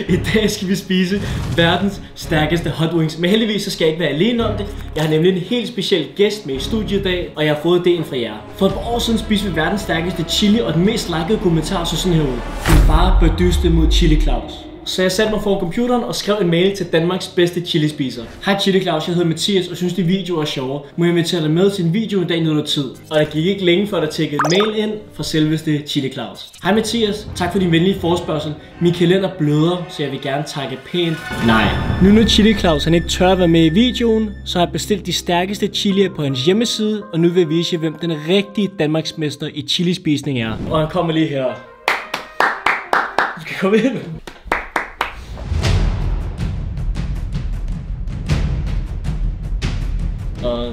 I dag skal vi spise verdens stærkeste hot wings. Men heldigvis så skal jeg ikke være alene om det. Jeg har nemlig en helt speciel gæst med i studiet i dag, og jeg har fået idéen fra jer. For et par år siden spiste vi verdens stærkeste chili, og den mest likede kommentar så sådan her ud: Din far bør dyste mod Chili Claus. Så jeg satte mig foran computeren og skrev en mail til Danmarks bedste chili-spiser. Hej Chili Claus, jeg hedder Mathias og synes de videoer er sjove. Må jeg invitere dig med til en video en dag noget tid? Og der gik ikke længe før der tækkede en mail ind fra selveste Chili Claus. Hej Mathias, tak for din venlige forespørgsel. Min kalender bløder, så jeg vil gerne takke pænt nej. Nu når Chili Claus han ikke tør at være med i videoen, så har jeg bestilt de stærkeste chilier på hans hjemmeside. Og nu vil jeg vise jer, hvem den rigtige Danmarksmester i chilispisning er. Og han kommer lige her. Du skal komme ind.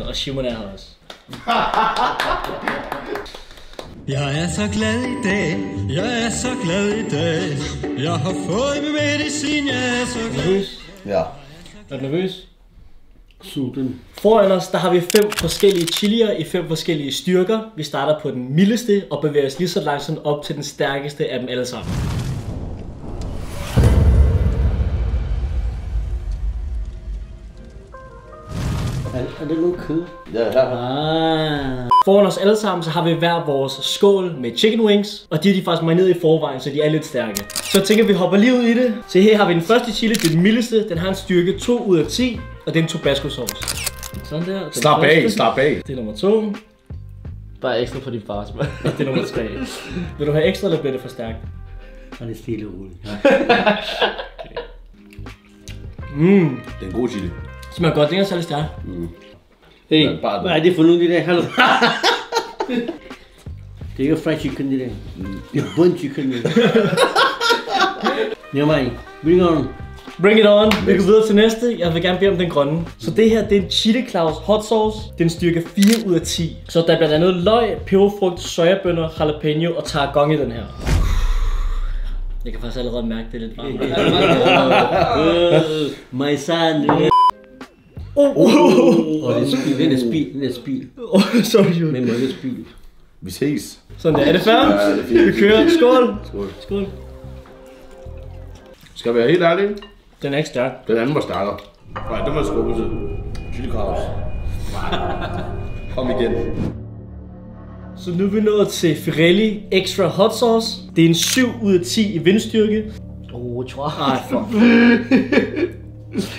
Og Simon er her også. Jeg er så glad i dag, jeg er så glad i dag. Jeg har fået min medicin, jeg er så glad. Nervøs? Ja. Er du nervøs? Sulten. Foran os, der har vi 5 forskellige chilier i 5 forskellige styrker. Vi starter på den mildeste og bevæger os lige så langsomt op til den stærkeste af dem alle sammen. Er det noget kød? Ja. Foran os alle sammen, så har vi hver vores skål med chicken wings. Og de er faktisk marineret i forvejen, så de er lidt stærke. Så jeg tænker, vi hopper lige ud i det. Så her har vi den første chili, det er den mildeste. Den har en styrke 2 ud af 10. Og det er en tabasco sauce. Sådan der. Slap af. Det er nummer 2. Bare ekstra for din fars, mand. Det er nummer 3. Vil du have ekstra, eller bliver det for stærkt? Så er det stille og roligt. Det er en god chili. Smager godt, det er ikke særlig stærkt. Hey, hvad er det for nogle af de der? Hallo? Det er ikke fried chicken, det der. Det er bun chicken, det der. Nevermind. Bring on. Bring it on. Vi går videre til næste. Jeg vil gerne bede om den grønne. Så det her, det er en Chili Claus hot sauce. Det er en styrke 4 ud af 10. Så der er blandt andet løg, peberfrugt, sojabønner, jalapeno og tarragon i den her. Jeg kan faktisk allerede mærke, det er lidt varmt. My son. Den er spil. Sorry, Jules. Men må ikke spil. Vi ses. Sådan der. Er det færdigt? Ja, det er fint. Vi kører. Skål. Skål. Skal vi være helt ærlige? Den er ikke stærk. Den anden var stærkere. Nej, den var skubbe til. Chili Claus. Kom igen. Så nu er vi nået til Firelli Extra Hot Sauce. Det er en 7 ud af 10 i vindstyrke. Tror jeg. Ej, fuck.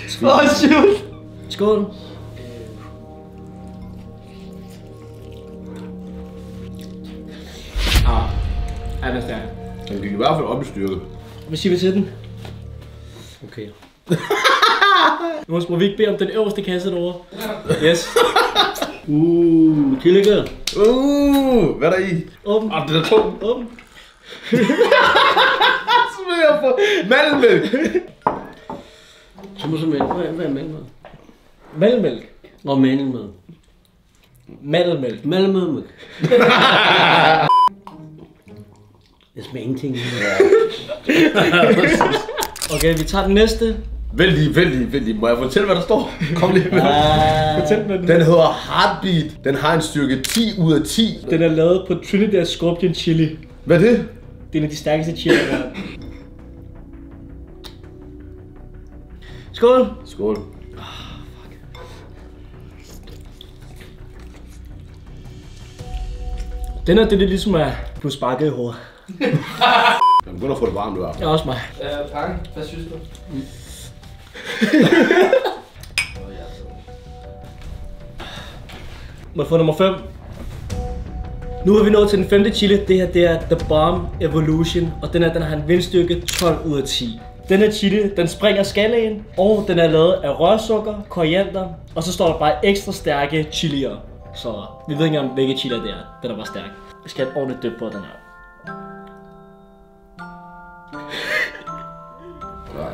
Skål. Skål. Ja, den er stærk. Den gik i hvert fald op i styrke. Hvad siger vi til den? Okay. Nu må vi ikke bede om den øverste kasse derovre. Yes. Tillykke. Hvad er der i? Åben. Det er tung. Åben. Smager på mandelmælk. Så må mælk. Hvad er mælk? Mandelmælk. Og mandelmælk. Mandelmælk. Mandelmælk. Jeg smager ingenting. Okay, vi tager den næste. Vent lige. Må jeg fortælle, hvad der står? Kom lige med. Fortæl med den. Den hedder Heartbeat. Den har en styrke 10 ud af 10. Den er lavet på Trinidad Scorpion Chili. Hvad er det? Det er en af de stærkeste chili, jeg har. Skål. Skål. Den er det ligesom at blive sparket i hovedet. Jeg begynder at få det varmt, du er. Det er også mig. Pakken, hvad synes du? Må jeg få nummer 5? Nu er vi nået til den 5. chili. Det her, det er The Bomb Evolution. Og den har en vindstyrke 12 ud af 10. Den her chili, den springer skalaen. Og den er lavet af rørsukker, koriander. Og så står der bare ekstra stærke chilier. Så vi ved ikke om hvilke chilier det er. Den er bare stærk. Jeg skal have et ordentligt dyb på den her.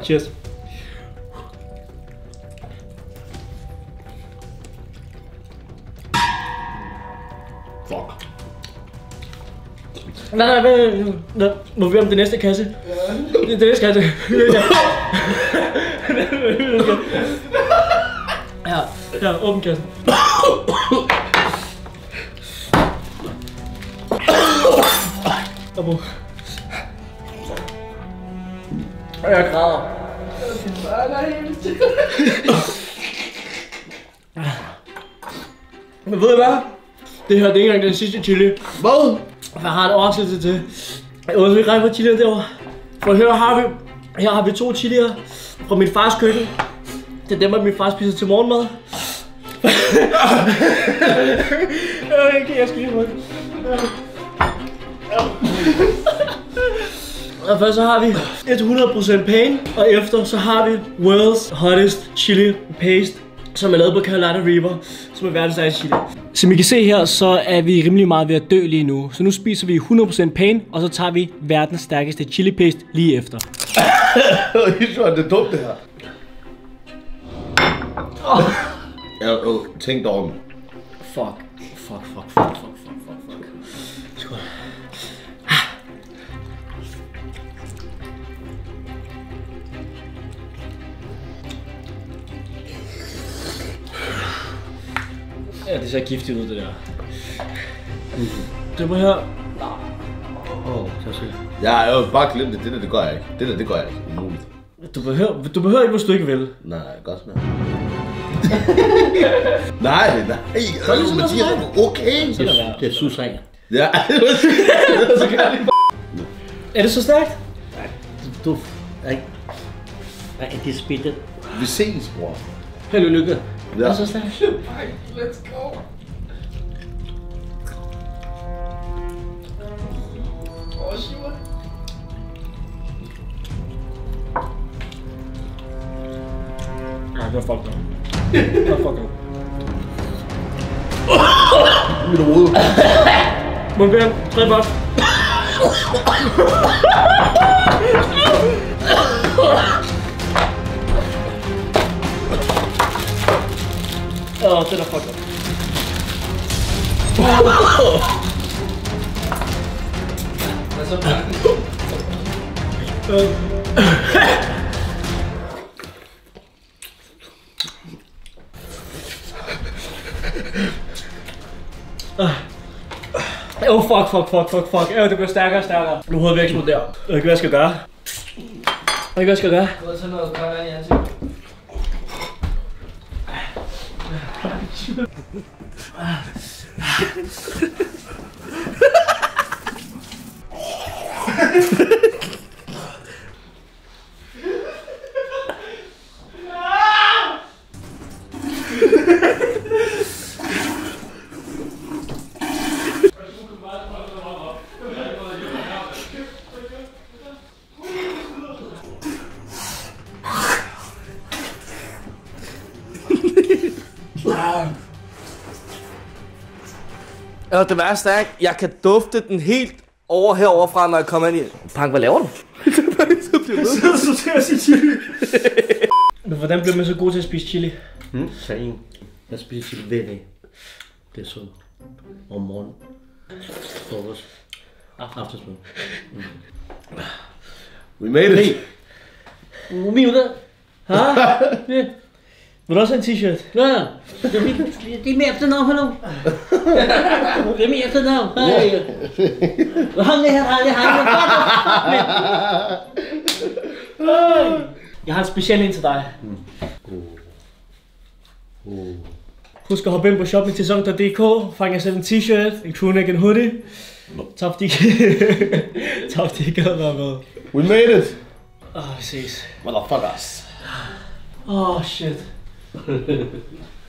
Cheers. Fuck. Nej, må vi om det næste kasse? Det næste kasse. Ja, åbn kassen. Og jeg græder. Men ved du hvad? Det her det er ikke engang den sidste chili. Hvad? Jeg har en overraskelse til. Jeg må ikke række på chilier derovre. For her har vi 2 chilier fra min fars køkken. Det er dem, min far spiser til morgenmad. Jeg skal lige rykke. Og først så har vi 100% pain, og efter så har vi World's Hottest Chili Paste, som er lavet på Carolina Reaper, som er verdens stærkeste chili. Som I kan se her, så er vi rimelig meget ved at dø lige nu. Så nu spiser vi 100% pain, og så tager vi verdens stærkeste chili paste lige efter. Det er dumt det her. Jeg tænkte over den. Fuck. Skål. Ja, det ser giftigt ud, det der. Det var her. Så sygt. Jeg har jo bare glemt det. Det gør jeg ikke. Det gør jeg ikke. Umuligt. Du behøver ikke, hvis du ikke vil. Nej, godt smag. nej. Så er det Mathias. Okay. Det er susring. Ja. Er det så stærkt? Du er ikke... Nej, det er spillet. Vi ses, bror. Held og lykke. Ja. Er det så stærkt? Let's go. Nej, det var fucked up. Det var fucked up. Mit hoved. Mundbjørn, 3 bot. Det er fucked up. Hvad så? Fuck. Det bliver stærkere og stærkere. Nu hovedet vil eksplodere. Jeg ved ikke, hvad jeg skal gøre. Du har taget noget koldt i ansigtet. Og det værste er, jeg kan dufte den helt over heroverfra, når jeg kommer ind i. Frank, hvad laver du? Så skal jeg sige chili. Men hvordan bliver man så god til at spise chili? Så en. Jeg spiser chili hver dag. Det er sundt. Om morgenen. Frokost. Aftensmad. We made it. Min ud der. Ha? Vil du også have en t-shirt? Ja, det er mere efternavn, hallo. Det er mere efternavn. Hold det her, Jeg har en speciel en til dig. Husk at hoppe ind på shoppingtilsæson.dk, fang jer selv en t-shirt, en crewneck, en hoodie. Tak fordi I gad være med. We made it. Vi ses. Motherfuckers. Shit.